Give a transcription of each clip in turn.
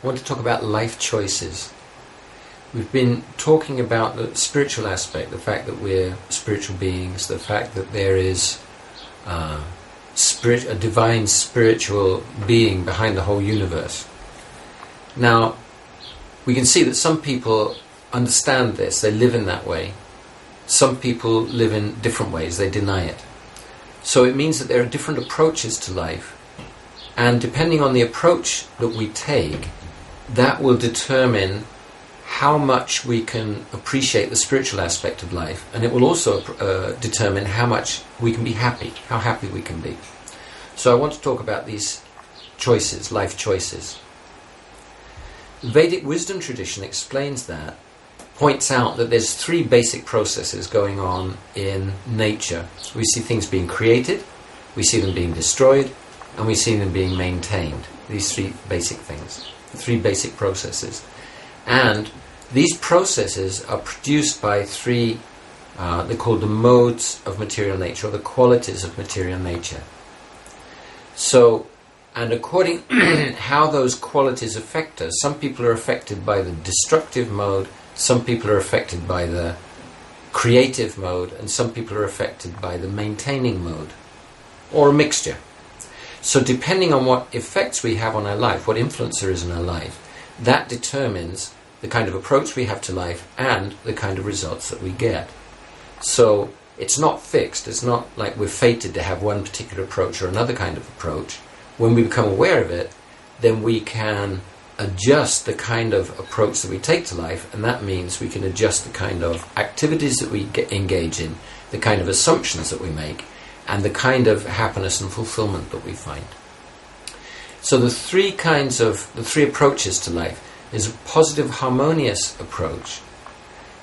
I want to talk about life choices. We've been talking about the spiritual aspect, the fact that we're spiritual beings, the fact that there is a divine spiritual being behind the whole universe. Now, we can see that some people understand this, they live in that way. Some people live in different ways, they deny it. So it means that there are different approaches to life, and depending on the approach that we take, that will determine how much we can appreciate the spiritual aspect of life, and it will also determine how much we can be happy, how happy we can be. So I want to talk about these choices, life choices. The Vedic wisdom tradition explains that, points out that there's three basic processes going on in nature. We see things being created, we see them being destroyed, and we see them being maintained. These three basic things, three basic processes. And these processes are produced by three, they're called the modes of material nature, or the qualities of material nature. So, and according how those qualities affect us, some people are affected by the destructive mode, some people are affected by the creative mode, and some people are affected by the maintaining mode, or a mixture. So depending on what effects we have on our life, what influence there is in our life, that determines the kind of approach we have to life and the kind of results that we get. So it's not fixed, it's not like we're fated to have one particular approach or another kind of approach. When we become aware of it, then we can adjust the kind of approach that we take to life, and that means we can adjust the kind of activities that we engage in, the kind of assumptions that we make, and the kind of happiness and fulfillment that we find. So the three approaches to life is a positive, harmonious approach,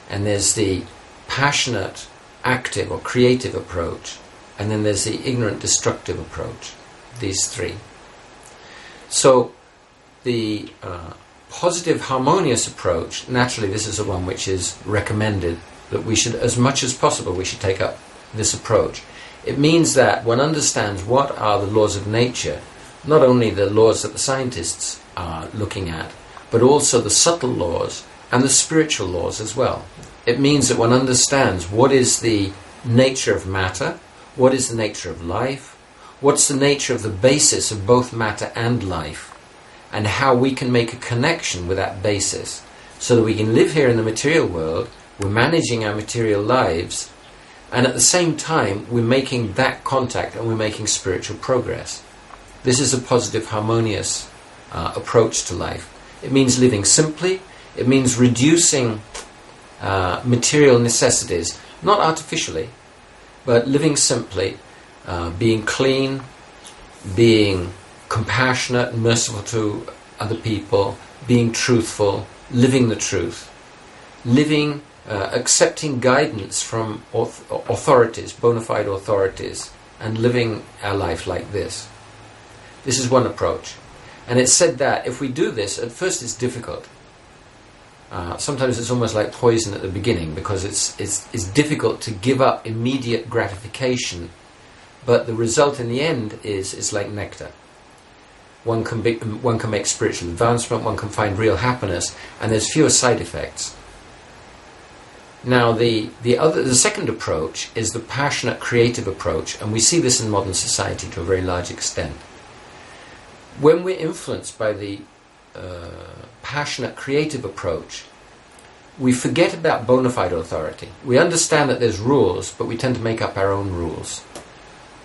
and there's the passionate, active or creative approach, and then there's the ignorant, destructive approach. These three. So the positive, harmonious approach, naturally this is the one which is recommended, that we should, as much as possible, we should take up this approach. It means that one understands what are the laws of nature, not only the laws that the scientists are looking at, but also the subtle laws and the spiritual laws as well. It means that one understands what is the nature of matter, what is the nature of life, what's the nature of the basis of both matter and life, and how we can make a connection with that basis so that we can live here in the material world, we're managing our material lives, and at the same time we're making that contact and we're making spiritual progress. This is a positive, harmonious approach to life. It means living simply, it means reducing material necessities, not artificially, but living simply, being clean, being compassionate, merciful to other people, being truthful, living the truth, living, accepting guidance from authorities, bona fide authorities, and living our life like this. This is one approach. And it's said that if we do this, at first it's difficult. Sometimes it's almost like poison at the beginning, because it's difficult to give up immediate gratification, but the result in the end is like nectar. One can make spiritual advancement, one can find real happiness, and there's fewer side effects. Now the second approach is the passionate, creative approach, and we see this in modern society to a very large extent. When we're influenced by the passionate, creative approach, we forget about bona fide authority. We understand that there's rules, but we tend to make up our own rules.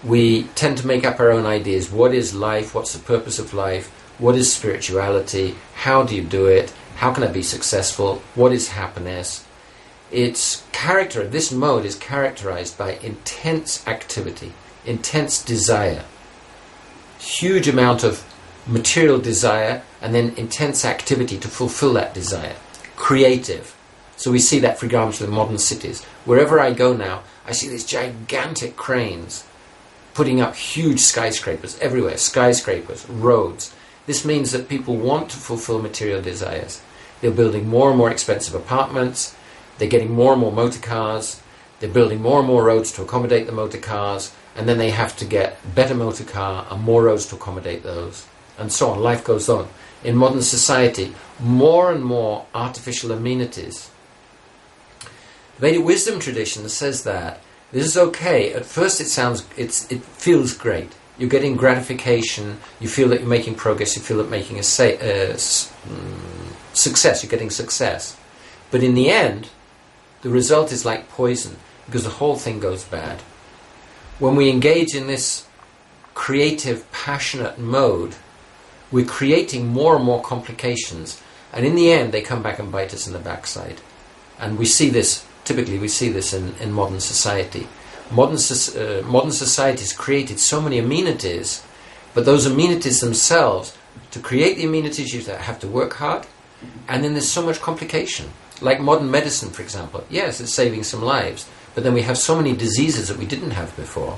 We tend to make up our own ideas. What is life? What's the purpose of life? What is spirituality? How do you do it? How can I be successful? What is happiness? This mode is characterized by intense activity, intense desire, huge amount of material desire, and then intense activity to fulfill that desire. Creative. So we see that, for example, in modern cities. Wherever I go now, I see these gigantic cranes putting up huge skyscrapers everywhere, skyscrapers, roads. This means that people want to fulfill material desires. They're building more and more expensive apartments, they're getting more and more motor cars, they're building more and more roads to accommodate the motor cars, and then they have to get better motor car and more roads to accommodate those. and so on. Life goes on. In modern society, more and more artificial amenities. The Vedic wisdom tradition says that this is okay. At first it feels great. You're getting gratification, you feel that you're making progress, you feel that making a success, you're getting success. But in the end, the result is like poison, because the whole thing goes bad. When we engage in this creative, passionate mode, we're creating more and more complications, and in the end they come back and bite us in the backside. And we see this, typically we see this in modern society. Modern society has created so many amenities, but those amenities themselves, to create the amenities you have to work hard, and then there's so much complication. Like modern medicine, for example. Yes, it's saving some lives, but then we have so many diseases that we didn't have before.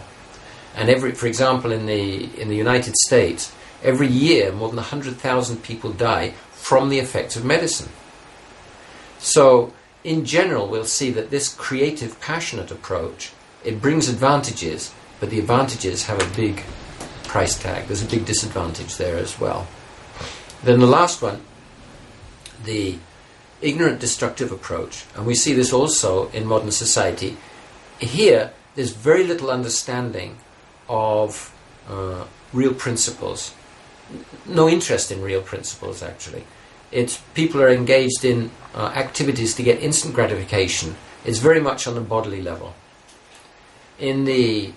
And for example, in the United States, every year more than 100,000 people die from the effects of medicine. So, in general, we'll see that this creative, passionate approach, it brings advantages, but the advantages have a big price tag. There's a big disadvantage there as well. Then the last one, the ignorant, destructive approach, and we see this also in modern society. Here, there's very little understanding of real principles. No interest in real principles, actually. People are engaged in activities to get instant gratification. It's very much on the bodily level. In the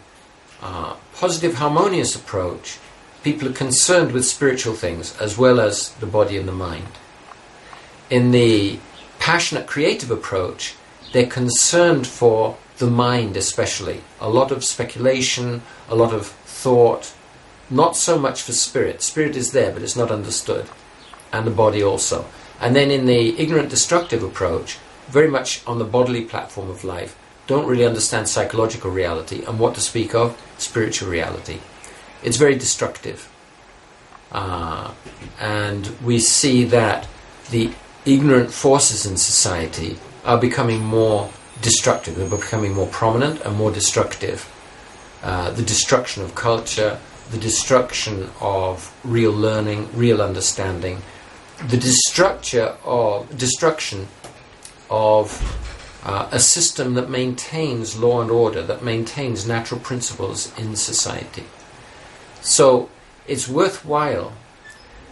positive, harmonious approach, people are concerned with spiritual things as well as the body and the mind. In the passionate, creative approach, they're concerned for the mind especially. A lot of speculation, a lot of thought, not so much for spirit. Spirit is there, but it's not understood. And the body also. And then in the ignorant, destructive approach, very much on the bodily platform of life, don't really understand psychological reality, and what to speak of, spiritual reality. It's very destructive. And we see that the ignorant forces in society are becoming more destructive. They're becoming more prominent and more destructive. The destruction of culture, the destruction of real learning, real understanding, the destruction of a system that maintains law and order, that maintains natural principles in society. So it's worthwhile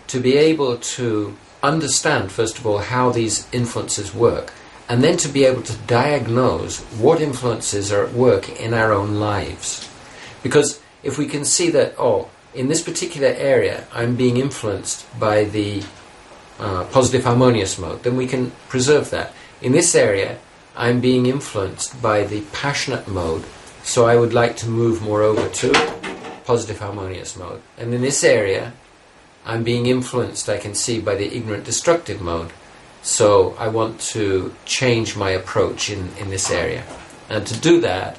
to be able to understand, first of all, how these influences work, and then to be able to diagnose what influences are at work in our own lives. Because if we can see that, in this particular area I'm being influenced by the positive, harmonious mode, then we can preserve that. In this area I'm being influenced by the passionate mode, so I would like to move more over to positive, harmonious mode. And in this area I'm being influenced, I can see, by the ignorant, destructive mode, so I want to change my approach in this area. And to do that,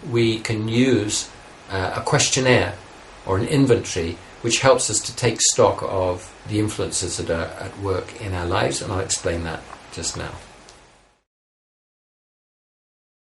we can use a questionnaire or an inventory which helps us to take stock of the influences that are at work in our lives, and I'll explain that just now.